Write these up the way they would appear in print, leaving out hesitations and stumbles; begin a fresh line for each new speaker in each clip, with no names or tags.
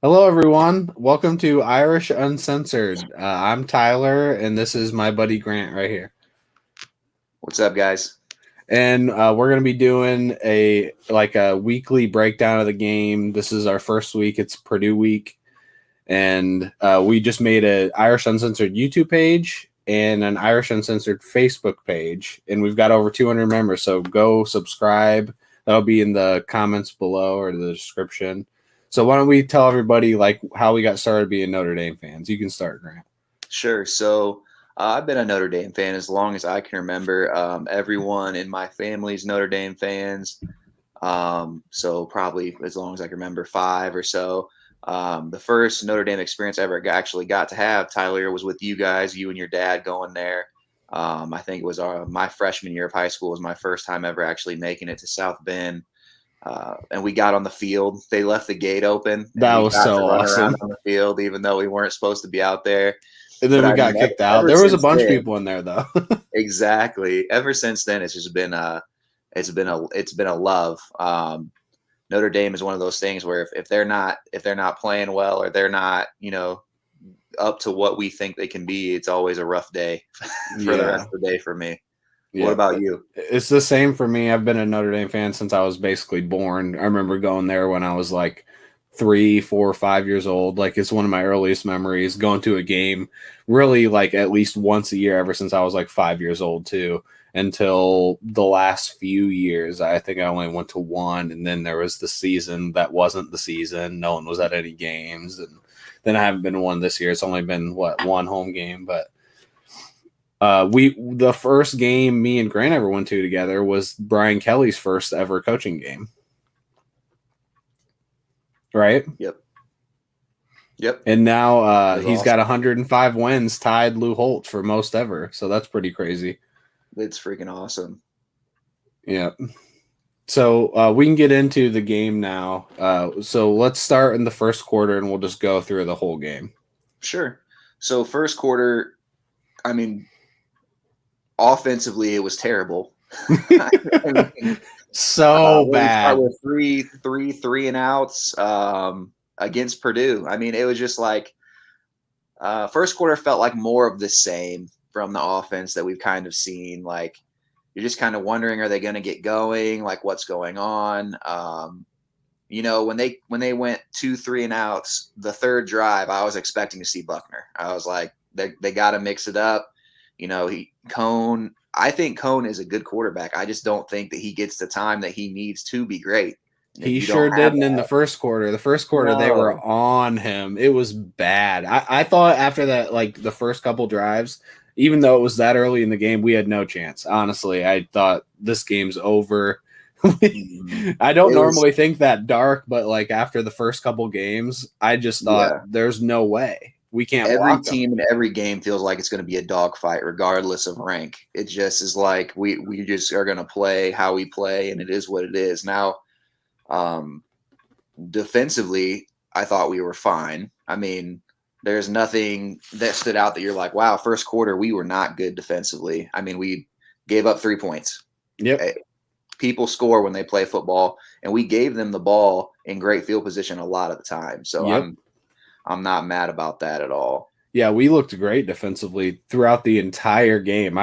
Hello, everyone. Welcome to Irish Uncensored. I'm Tyler, and this is my buddy Grant right here.
What's up, guys?
And we're going to be doing a weekly breakdown of the game. This is our first week. It's Purdue week, and we just made an Irish Uncensored YouTube page and an Irish Uncensored Facebook page, and we've got over 200 members. So go subscribe. That'll be in the comments below or the description. So why don't we tell everybody how we got started being Notre Dame fans? You can start, Grant.
Sure. I've been a Notre Dame fan as long as I can remember. Everyone in my family's Notre Dame fans. So probably as long as I can remember, five or so. The first Notre Dame experience I ever actually got to have, Tyler, was with you guys, you and your dad going there. I think it was my freshman year of high school was my first time ever actually making it to South Bend. And we got on the field. They left the gate open, and
That
we
was
got to
so
run around
awesome.
on the field, even though we weren't supposed to be out there.
And then
But
we
I
got
mean,
kicked out.
ever
There was a
since
bunch of
then,
people in there though.
exactly. Ever since then, it's just been it's been a love. Notre Dame is one of those things where if they're not playing well or they're not up to what we think they can be, it's always a rough day for the rest
Yeah.
of the day for me. What
Yeah.
about you?
It's the same for me. I've been a Notre Dame fan since I was basically born. I remember going there when I was like 3, 4, 5 years old. Like it's one of my earliest memories going to a game really like at least once a year ever since I was like 5 years old too. Until the last few years, I think I only went to one, and then there was the season that wasn't the season. No one was at any games, and then I haven't been to one this year. It's only been one home game, but we the first game me and Grant ever went to together was Brian Kelly's first ever coaching game, right?
Yep. Yep.
And now
It was
he's got
awesome.
105 wins, tied Lou Holtz for most ever. So that's pretty crazy.
It's freaking awesome.
Yeah. So we can get into the game now. So let's start in the first quarter, and we'll just go through the whole game.
Sure. So first quarter, I mean, offensively, it was terrible. I mean,
So
we start
bad.
with three and outs against Purdue. I mean, it was just like first quarter felt like more of the same from the offense that we've kind of seen. Like you're just kind of wondering, are they going to get going? Like what's going on? When they went 2 3 and outs, the third drive, I was expecting to see Buckner. I was like, they got to mix it up. Cone. I think Cone is a good quarterback. I just don't think that he gets the time that he needs to be great. And if
He
you don't
sure
have
didn't in the
that,
first quarter. The first quarter, they were
no,
on him. It was bad. I thought after that, like the first couple drives, even though it was that early in the game, we had no chance. Honestly, I thought this game's over. I don't
it was
normally think that dark, but like after the first couple games, I just thought
yeah.
there's no way we can't
Every
block them.
team in every game feels like it's going to be a dogfight, regardless of rank. It just is like we just are going to play how we play, and it is what it is. Now, um, defensively, I thought we were fine. I mean, there's nothing that stood out that you're like, wow, first quarter we were not good defensively. I mean, we gave up 3 points.
Yep.
People score when they play football, and we gave them the ball in great field position a lot of the time. So
Yep.
I'm not mad about that at all.
Yeah, we looked great defensively throughout the entire game.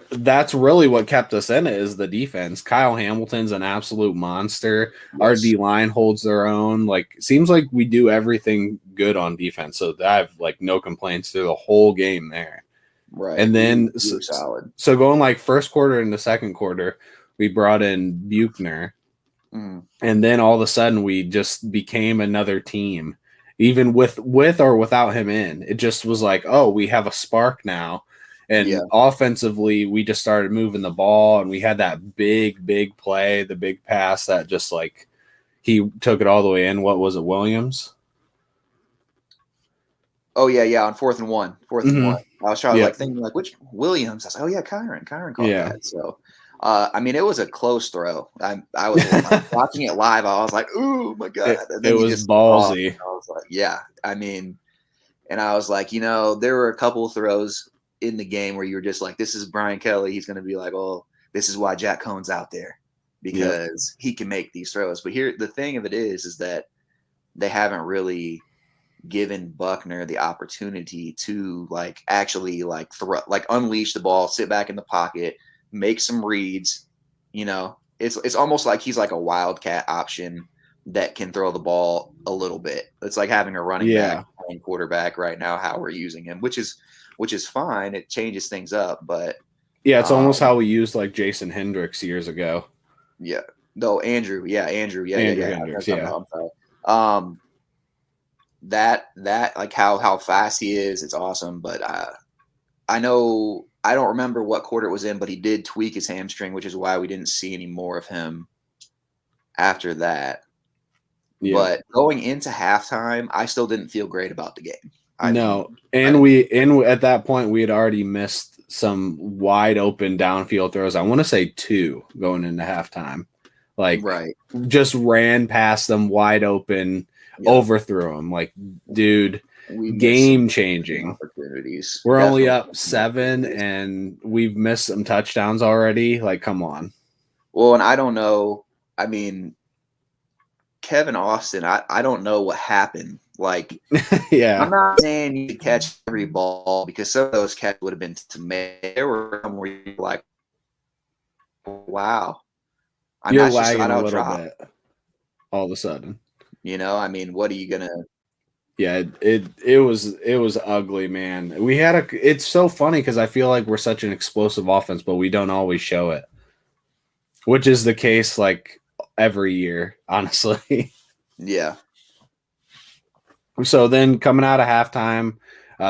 That's really what kept us in it is the defense. Kyle Hamilton's an absolute monster. Our
Yes.
D line holds their own. Like seems like we do everything good on defense. So I have like no complaints through the whole game there.
Right.
And
We
then
we were solid.
so going like first quarter into second quarter, we brought in Buchner,
Mm.
and then all of a sudden we just became another team even with or without him in. It just was like, oh, we have a spark now.
Yeah.
And offensively we just started moving the ball, and we had that big play, the big pass that just like he took it all the way in. What was it, Williams?
Oh yeah, yeah. On fourth and one, fourth and one.
Mm-hmm.
I was trying to
Yep.
like thinking like which Williams. I was like, oh yeah, Kyron caught
Yeah.
that. So, I mean, it was a close throw. I was watching it live. I was like, oh my god! And
It
then he
was
just took off.
ballsy.
I was like, yeah. I mean, and I was like, there were a couple of throws in the game where you were just like, this is Brian Kelly. He's going to be like, oh, this is why Jack Cohn's out there
Yep.
because he can make these throws. But here, the thing of it is that they haven't really. given Buckner the opportunity to like actually like throw, like unleash the ball, sit back in the pocket, make some reads. You know, it's almost like he's like a wildcat option that can throw the ball a little bit. It's like having a running back playing quarterback right now, how we're using him, which is fine. It changes things up, but
yeah, it's almost how we used like Jason Hendricks years ago.
Yeah. No, Andrew. Yeah, Andrew. Yeah.
Hendricks, yeah.
I'm sorry. That like how fast he is, it's awesome. But I know I don't remember what quarter it was in, but he did tweak his hamstring, which is why we didn't see any more of him after that.
Yeah.
But going into halftime, I still didn't feel great about the game.
At that point we had already missed some wide open downfield throws. I want to say 2 going into halftime. Like just ran past them wide open, overthrew them. Like, dude, game changing
opportunities.
We're only up 7 and we've missed some touchdowns already. Like, come on.
Well, and I don't know. I mean, Kevin Austin, I don't know what happened. Like,
yeah,
I'm not saying you could catch every ball because some of those catches would have been to me. There were some where you're like, wow.
You're lagging a little bit all of a sudden.
You know, I mean, what are you gonna?
Yeah, it was ugly, man. It's so funny because I feel like we're such an explosive offense, but we don't always show it, which is the case like every year, honestly.
Yeah.
So then coming out of halftime,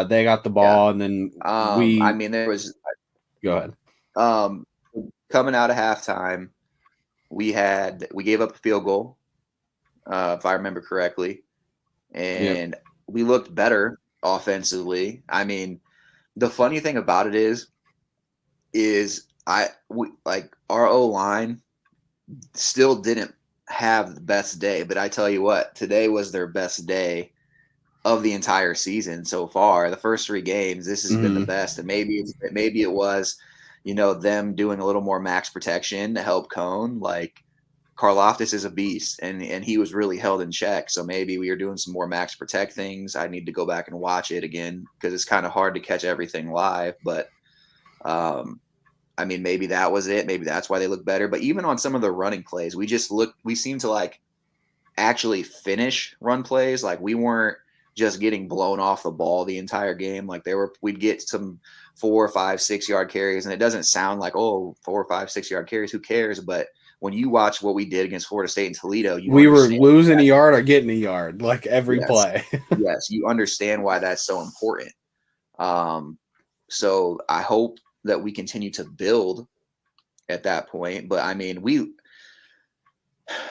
they got the ball, and then
I mean, there was.
Go ahead.
Coming out of halftime, we gave up a field goal, if I remember correctly, and we looked better offensively. I mean, the funny thing about it is our O-line still didn't have the best day, but I tell you what, today was their best day of the entire season so far. The first 3 games, this has been the best, and maybe it was, you know, them doing a little more max protection to help Cone. Like, Karlaftis is a beast, and he was really held in check. So maybe we are doing some more max protect things. I need to go back and watch it again because it's kind of hard to catch everything live. But I mean, maybe that was it. Maybe that's why they look better. But even on some of the running plays, we seem to like actually finish run plays. Like, we weren't just getting blown off the ball the entire game. Like, we'd get some 4, 5, 6 yard carries, and it doesn't sound like, oh, 4, 5, 6 yard carries, who cares? But when you watch what we did against Florida State and Toledo,
we were losing a yard or getting a yard like every play.
Yes, you understand why that's so important. So I hope that we continue to build at that point. But I mean,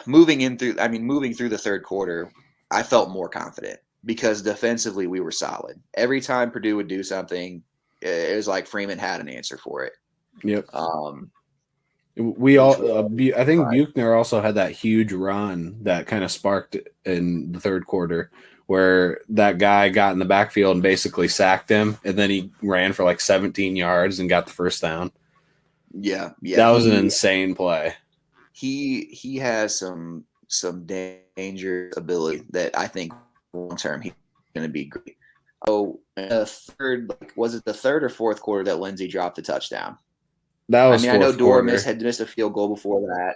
moving through the third quarter, I felt more confident because defensively we were solid. Every time Purdue would do something, it was like Freeman had an answer for it.
Yep. I think Buchner also had that huge run that kind of sparked in the third quarter where that guy got in the backfield and basically sacked him, and then he ran for like 17 yards and got the first down.
Yeah.
That was an insane play.
He has some dangerous ability that I think long term he's going to be great. Oh, was it the third or fourth quarter that Lindsey dropped the touchdown?
That was.
I know Dormis had missed a field goal before that.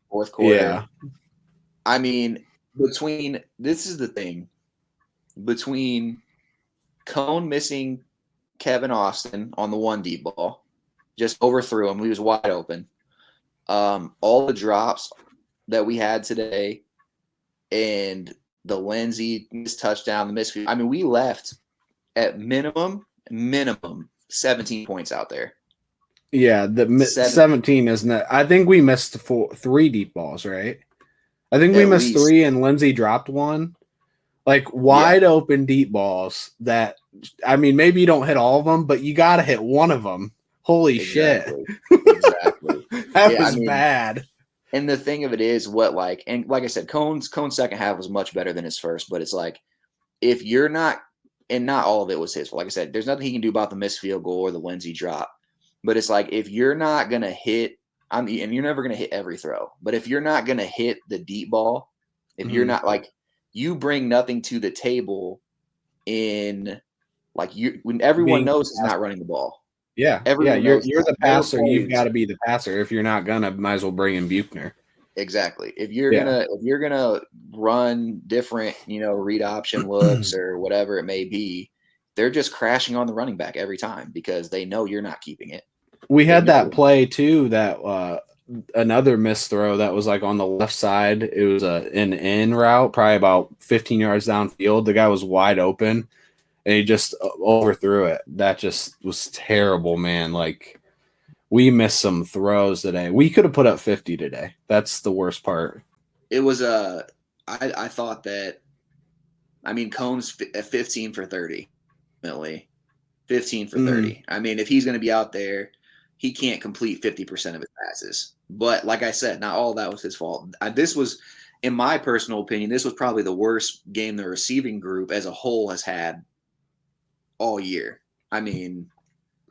Fourth quarter.
Yeah.
I mean, this is the thing. Between Cone missing Kevin Austin on the 1 deep ball, just overthrew him. He was wide open. All the drops that we had today, and the Lindsey missed touchdown, the missed. I mean, we left at minimum 17 points out there.
Yeah, the 17 isn't it? I think we missed 3 deep balls, right? I think we missed 3 and Lindsey dropped 1. Like wide open deep balls that, I mean, maybe you don't hit all of them, but you got to hit one of them. Holy shit.
Exactly.
That was bad.
And the thing of it is like I said, Cone's second half was much better than his first, but it's like, if you're not, and not all of it was his fault. Like I said, there's nothing he can do about the missed field goal or the Lindsey drop. But it's like, if you're not going to hit, and you're never going to hit every throw, but if you're not going to hit the deep ball, if you're not like, you bring nothing to the table in when everyone knows he's not running the ball.
Yeah,
Everyone
you're
knows
the
there were
passer. You've
plays.
got to be the passer. If you're not gonna, might as well bring in Buchner.
Exactly. If you're gonna run different, read option looks or whatever it may be, they're just crashing on the running back every time because they know you're not keeping it.
We had that play too, that another missed throw that was like on the left side. It was an in route, probably about 15 yards downfield. The guy was wide open, and he just overthrew it. That just was terrible, man. Like, we missed some throws today. We could have put up 50 today. That's the worst part.
It was I thought that, Combs 15 for 30, Millie. 15 for 30. I mean, if he's going to be out there, he can't complete 50% of his passes. But like I said, not all that was his fault. This was, in my personal opinion, this was probably the worst game the receiving group as a whole has had all year. I mean,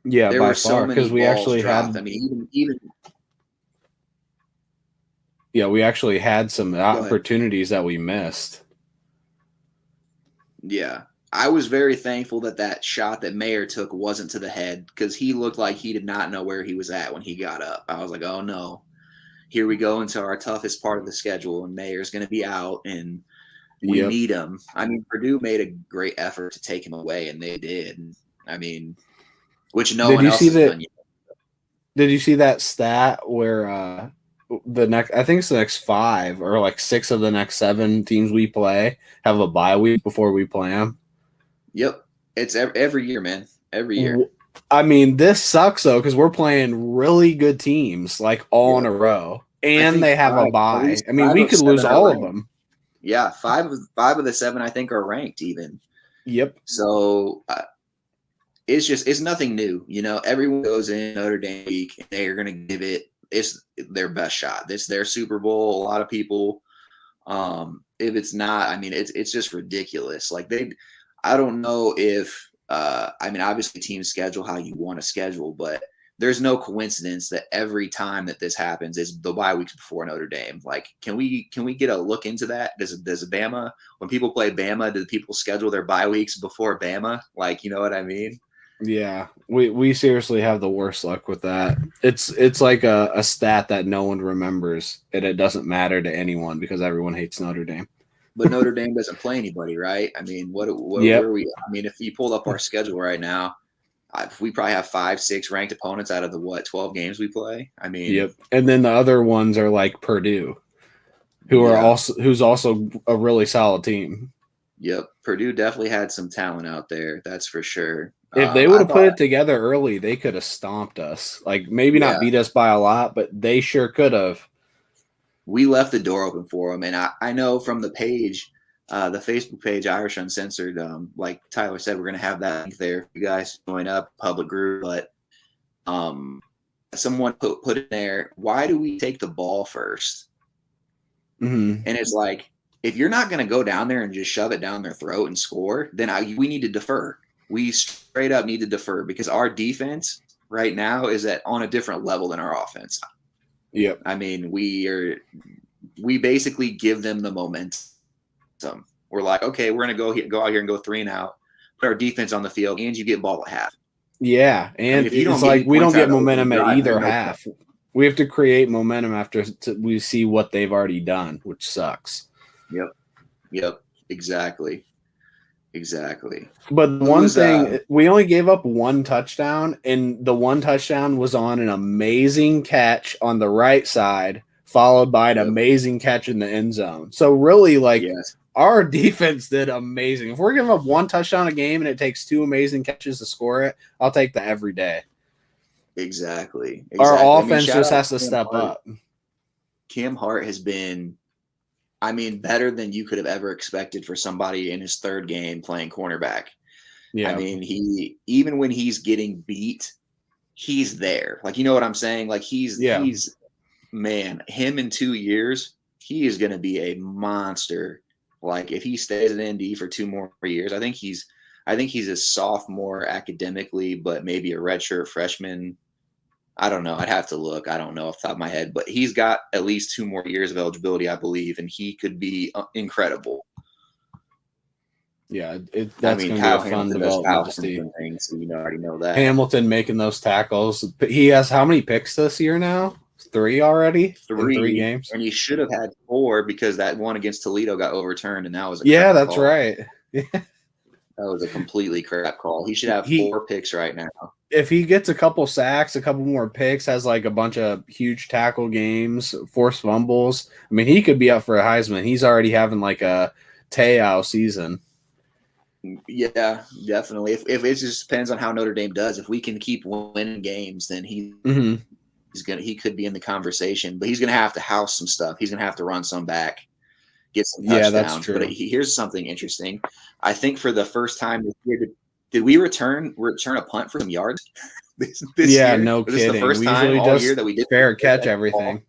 yeah,
there
by
were
far,
so many
we
balls
actually
dropped.
had.
I mean, even
yeah, we actually had some opportunities that we missed.
Yeah. I was very thankful that shot that Mayer took wasn't to the head because he looked like he did not know where he was at when he got up. I was like, oh no, here we go into our toughest part of the schedule, and Mayer's going to be out, and we need him. I mean, Purdue made a great effort to take him away, and they did. I mean, which no one else has done yet.
Did you see that stat where I think it's the next 5 or like 6 of the next 7 teams we play have a bye week before we play them?
Yep. It's every year, man. Every year.
I mean, this sucks though because we're playing really good teams like all in a row, and they have a bye. I mean, we could lose all of them.
Yeah, 5 of the 7 I think are ranked even.
Yep.
So it's nothing new. Everyone goes in Notre Dame week and they are going to give it's their best shot. This their Super Bowl. A lot of people, if it's not, I mean, it's just ridiculous. Like I don't know if, obviously teams schedule how you want to schedule, but there's no coincidence that every time that this happens is the bye weeks before Notre Dame. Like, can we get a look into that? Does Bama, when people play Bama, do people schedule their bye weeks before Bama? Like, you know what I mean?
Yeah, we seriously have the worst luck with that. It's like a stat that no one remembers, and it doesn't matter to anyone because everyone hates Notre Dame.
But Notre Dame doesn't play anybody, right? I mean, where are we? I mean, if you pulled up our schedule right now, we probably have 5, 6 ranked opponents out of the 12 games we play. I mean,
yep. And then the other ones are like Purdue, who's also a really solid team.
Yep, Purdue definitely had some talent out there. That's for sure.
If they would have put it together early, they could have stomped us. Like, maybe not beat us by a lot, but they sure could have.
We left the door open for them, and I know from the page, the Facebook page, Irish Uncensored, like Tyler said, we're going to have that link there. You guys join up, public group, but someone put in there, why do we take the ball first?
Mm-hmm.
And it's like, if you're not going to go down there and just shove it down their throat and score, then we need to defer. We straight up need to defer because our defense right now is on a different level than our offense.
Yep.
I mean, we basically give them the momentum. We're like, okay, we're going to go out here and go 3 and out, put our defense on the field, and you get ball at half.
Yeah, and it's like we don't get momentum at either half. We have to create momentum after we see what they've already done, which sucks.
Yep, exactly.
But one thing, we only gave up 1 touchdown, and the 1 touchdown was on an amazing catch on the right side, followed by an amazing catch in the end zone. So really, our defense did amazing. If we're giving up 1 touchdown a game and it takes 2 amazing catches to score it, I'll take that every day.
Exactly.
Our offense just has to step up.
Cam Hart has been, better than you could have ever expected for somebody in his 3rd game playing cornerback. Yeah. I mean, even when he's getting beat, he's there. Like, you know what I'm saying? Like, he's man, him in 2 years, he is going to be a monster. Like, if he stays at ND for 2 more years, I think he's a sophomore academically, but maybe a redshirt freshman. I don't know. I'd have to look. I don't know off the top of my head, but he's got at least 2 more years of eligibility, I believe, and he could be incredible.
Yeah, that's going to be
Kyle
a fun
Hamilton does
development
Kyle
to see.
Hamilton things, so you already know that.
Hamilton making those tackles. He has how many picks this year now? 3 already in 3
3,
games.
and he should have had 4 because that one against Toledo got overturned, and that was a
Yeah,
crap
that's
call.
right.
That was a completely crap call. He should have 4 picks right now.
If he gets a couple sacks, a couple more picks, has like a bunch of huge tackle games, forced fumbles, I mean, he could be up for a Heisman. He's already having like a Te'o season.
Yeah, definitely. If it just depends on how Notre Dame does. If we can keep winning games, then he could be in the conversation. But he's gonna have to house some stuff. He's gonna have to run some back, get some touchdowns.
That's true.
But here's something interesting. I think for the first time this year, did we return a punt for some yards this year?
No
kidding.
This
the first
we
time
usually
all year that we did
fair catch everything.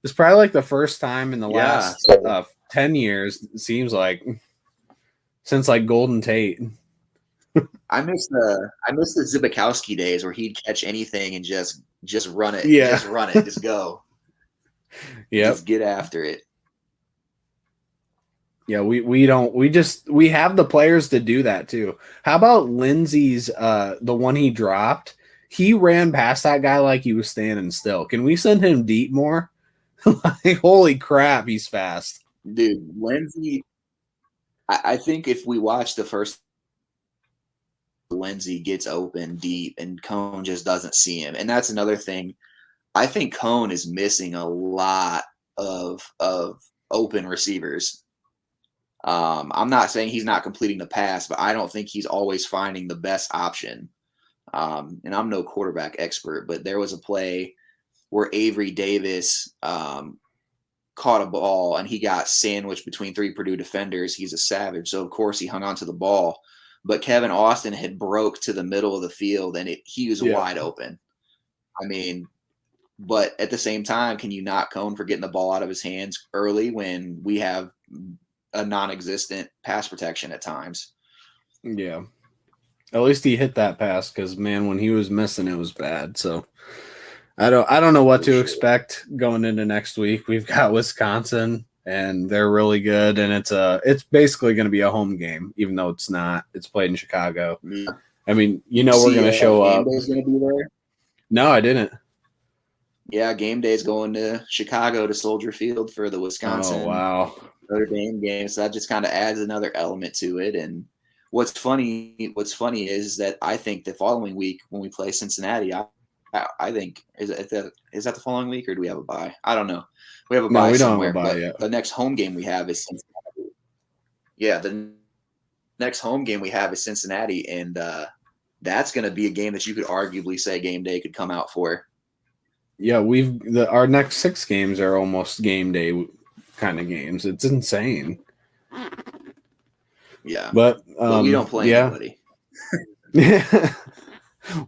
It's probably like the first time in the last 10 years, it seems like, since like Golden Tate.
I miss the Zibikowski days where he'd catch anything and just run it.
Yeah.
Just run it. Just go. Just get after it.
Yeah, we have the players to do that too. How about Lindsey's the one he dropped? He ran past that guy like he was standing still. Can we send him deep more? Like, holy crap, he's fast.
Dude, Lindsey, I think if we watch the first, Lindsey gets open deep and Cone just doesn't see him. And that's another thing. I think Cone is missing a lot of open receivers. I'm not saying he's not completing the pass, but I don't think he's always finding the best option. And I'm no quarterback expert, but there was a play where Avery Davis caught a ball and he got sandwiched between 3 Purdue defenders. He's a savage, so of course he hung on to the ball. But Kevin Austin had broke to the middle of the field and he was wide open. I mean, but at the same time, can you knock Cone for getting the ball out of his hands early when we have a non-existent pass protection at times?
Yeah. At least he hit that pass because, man, when he was missing, it was bad. So I don't know what to expect going into next week. We've got Wisconsin, and they're really good, and it's basically going to be a home game, even though it's not. It's played in Chicago.
Yeah.
I mean, we're going to show up.
Game Day's going to be there?
No, I didn't.
Yeah, Game Day's going to Chicago to Soldier Field for the Wisconsin Notre Dame game. So that just kind of adds another element to it. And what's funny is that I think the following week when we play Cincinnati, I think is that the following week or do we have a bye? I don't know. We have a bye somewhere. Don't have a bye yet. The next home game we have is Cincinnati. Yeah, the next home game we have is Cincinnati, and that's going to be a game that you could arguably say Game Day could come out for. Yeah,
our next 6 games are almost game day kind of games. It's insane.
Yeah,
but
we don't play anybody.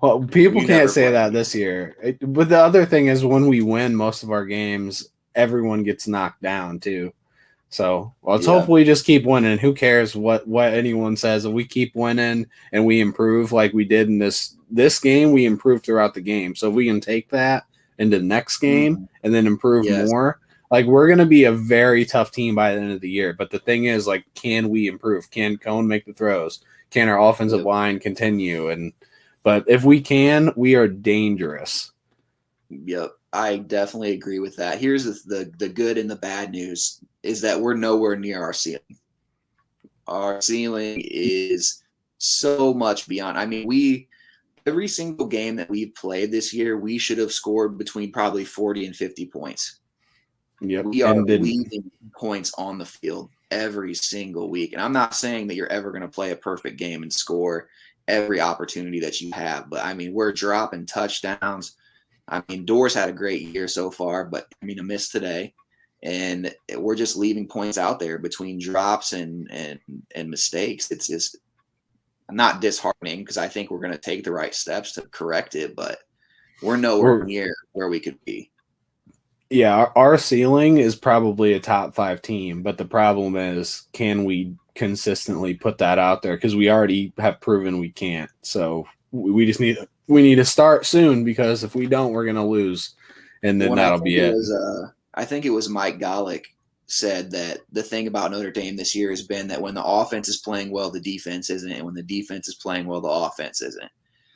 Well, people can't say that this year. But the other thing is, when we win most of our games, everyone gets knocked down too. So let's hopefully just keep winning. Who cares what anyone says? If we keep winning and we improve like we did in this game, we improve throughout the game. So if we can take that into the next game and then improve more, like, we're going to be a very tough team by the end of the year. But the thing is, like, can we improve? Can Cone make the throws? Can our offensive line continue? But if we can, we are dangerous.
Yep, I definitely agree with that. Here's the good and the bad news is that we're nowhere near our ceiling. Our ceiling is so much beyond. I mean, every single game that we've played this year, we should have scored between probably 40 and 50 points.
Yep.
We are leaving points on the field every single week. And I'm not saying that you're ever going to play a perfect game and score every opportunity that you have. But, I mean, we're dropping touchdowns. I mean, Doors had a great year so far, but, I mean, a miss today. And we're just leaving points out there between drops and mistakes. It's just not disheartening because I think we're going to take the right steps to correct it, but we're nowhere near where we could be.
Yeah, our ceiling is probably a top 5 team, but the problem is, can we consistently put that out there? Because we already have proven we can't. So we just need to start soon, because if we don't, we're going to lose, and then that'll be it.
I think it was Mike Golick said that the thing about Notre Dame this year has been that when the offense is playing well, the defense isn't, and when the defense is playing well, the offense isn't.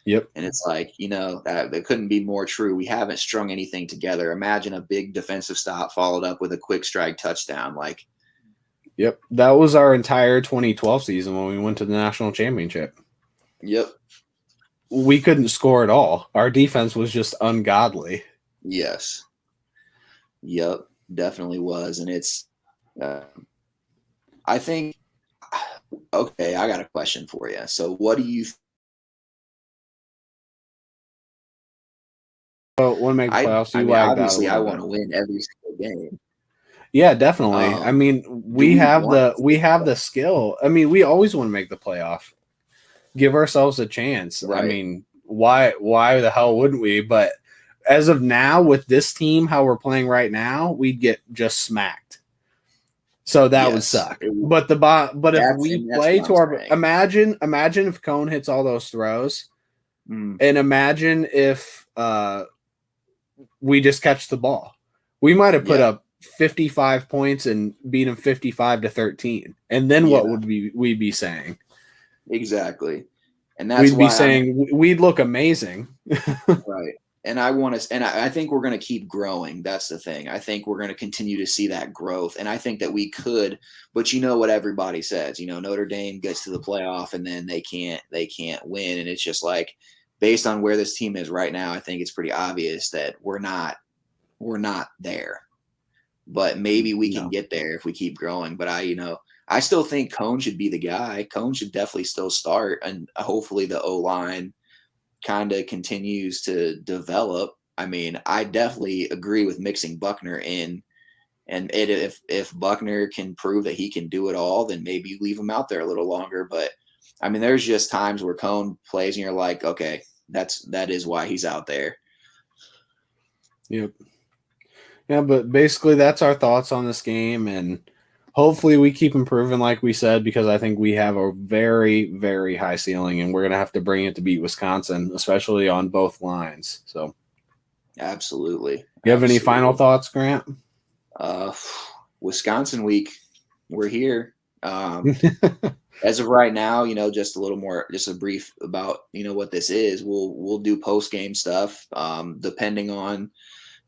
Yep.
And it's like, that couldn't be more true. We haven't strung anything together. Imagine a big defensive stop followed up with a quick strike touchdown. Like,
yep. That was our entire 2012 season when we went to the national championship.
Yep.
We couldn't score at all. Our defense was just ungodly.
Yes. Yep. Definitely was. And it's, I think, okay, I got a question for you. So what do you
want to make the playoffs?
obviously I want to win every single game.
Yeah, definitely. I mean, we have the skill. I mean, we always want to make the playoff. Give ourselves a chance.
Right.
I mean, why the hell wouldn't we? But as of now, with this team, how we're playing right now, we'd get just smacked. So that would suck. But if we play to our imagine if Cone hits all those throws, and imagine if we just catch the ball. We might have put up 55 points and beat them 55-13. And then what would we be saying?
Exactly. And that's
we'd be saying we'd look amazing.
Right. And I think we're going to keep growing. That's the thing. I think we're going to continue to see that growth. And I think that we could, but you know what everybody says, Notre Dame gets to the playoff and then they can't win. And it's just like, based on where this team is right now, I think it's pretty obvious that we're not there, but maybe we can get there if we keep growing. But I still think Cone should be the guy. Cone should definitely still start, and hopefully the O-line kind of continues to develop. I mean, I definitely agree with mixing Buckner in, and if Buckner can prove that he can do it all, then maybe you leave him out there a little longer. But I mean, there's just times where Cone plays and you're like, okay, that is why he's out there.
Yep. Yeah, but basically that's our thoughts on this game, and hopefully we keep improving like we said, because I think we have a very, very high ceiling, and we're going to have to bring it to beat Wisconsin, especially on both lines. So
absolutely.
You have any final thoughts, Grant?
Wisconsin week, we're here. As of right now, just a little more, just a brief about, what this is. We'll do post-game stuff, depending on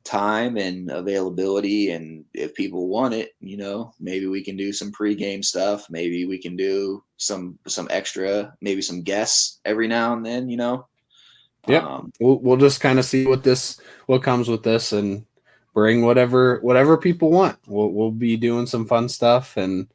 time and availability, and if people want it, maybe we can do some pre-game stuff. Maybe we can do some extra, maybe some guests every now and then.
Yep. We'll just kind of see what comes with this, and bring whatever people want. We'll be doing some fun stuff, and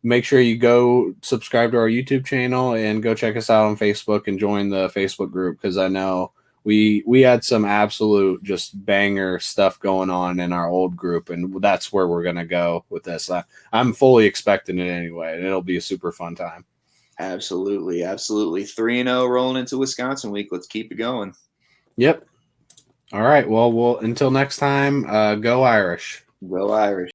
make sure you go subscribe to our YouTube channel and go check us out on Facebook and join the Facebook group, because I know we had some absolute just banger stuff going on in our old group, and that's where we're going to go with this. I'm fully expecting it anyway, and it'll be a super fun time.
Absolutely. 3-0 rolling into Wisconsin week. Let's keep it going.
Yep. All right. Well, until next time, go Irish.
Go Irish.